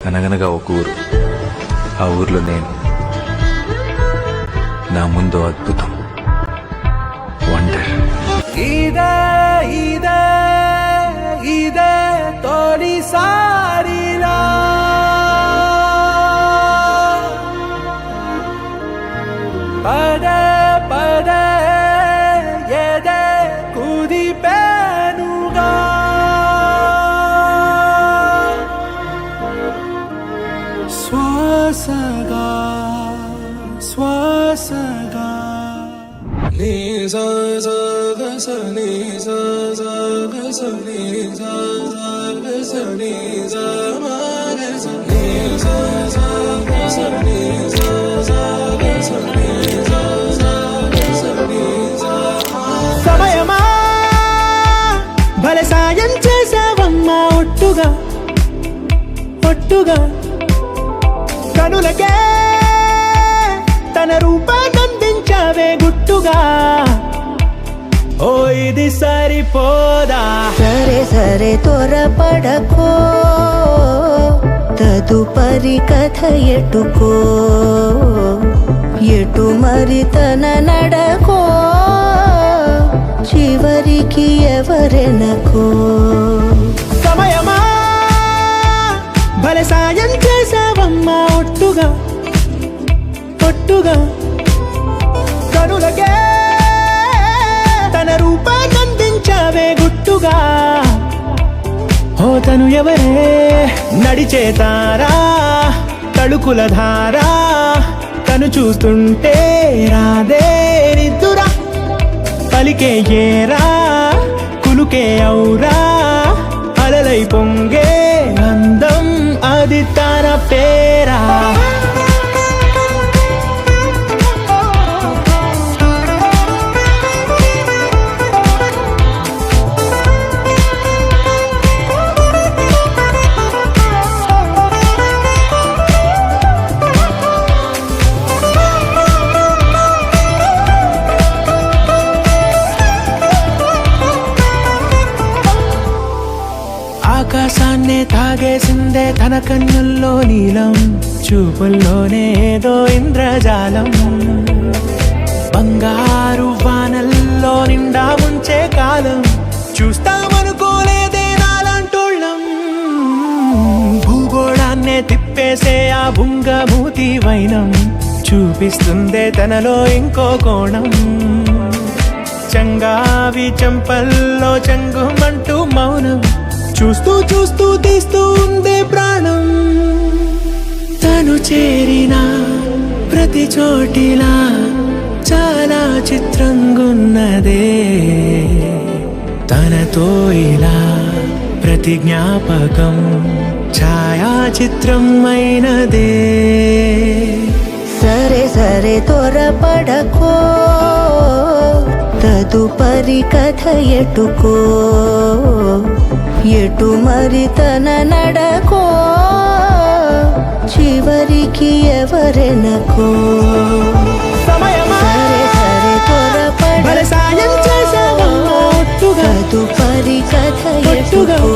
అనగనగా ఒక ఊరు, ఆ ఊర్లో నేను, నా ముందు అద్భుతం, వండర్. ఇదే ఇదే ఇదే తొలిసారిలా పదే పదే ఎదే కుదిపేనుగా శ్వాసగా శ్వాసగా నీ సా సా గ స నీ సా సా గ స నీ సా సా గ స నీ సా మా గ స నీ సా సా గ స నీ సా సా గ స నీ సా సా గ స నీ సా. సమయమా భలే సాయం చేసావమ్మా ఒట్టుగా ఒట్టుగా కనులకే తన రూపాన్నందించావే గుట్టుగా. ఓ ఇది సరిపోదా, సరే సరే త్వరపడకో, తదుపరి కథ ఎటుకో, ఎటు మరి తన నడకో, చివరికి ఎవరెనకో. సమయమా భలే సాయం చేసావమ్మా ఒట్టుగా ఒట్టుగా కనులకే తన రూపాన్నందించావే గుట్టుగా. ఓ తను ఎవరే నడిచే తారా, తళుకుల ధారా, తను చూస్తుంటే రాదే నిద్దురా, పలికే ఏరా కులుకే ఔరా, అలలై పొంగే అందం అది తన పేరా. ఆకాశాన్నే తాగేసిందే తన కన్నుల్లో నీలం, చూపుల్లోనే ఏదో ఇంద్రజాలం, బంగారు వానల్లో నిండా ఉంచే కాలం, చూస్తామనుకోలేదే నాలాంటోళ్ళం. భూగోళాన్నే తిప్పేసే ఆ బుంగమూతి వైనం, చూపిస్తుందే తనలో ఇంకో కోణం, చంగావి చంపల్లో చంగుమంటూ మౌనం, చూస్తూ చూస్తూ తీస్తూ ఉందే ప్రాణం. తను చేరిన ప్రతి చోటిలా చాలా చిత్రంగున్నదే, తనతో ఇలా ప్రతి జ్ఞాపకం ఛాయాచిత్రం అయినదే. సరే సరే త్వరపడకో, తదుపరి కథ ఎటుకో, ఎటు మరి తన నడకో, చివరికి ఎవరెనకో. సరే సరే త్వరపడకో, తదుపరి కథ ఎటుకో.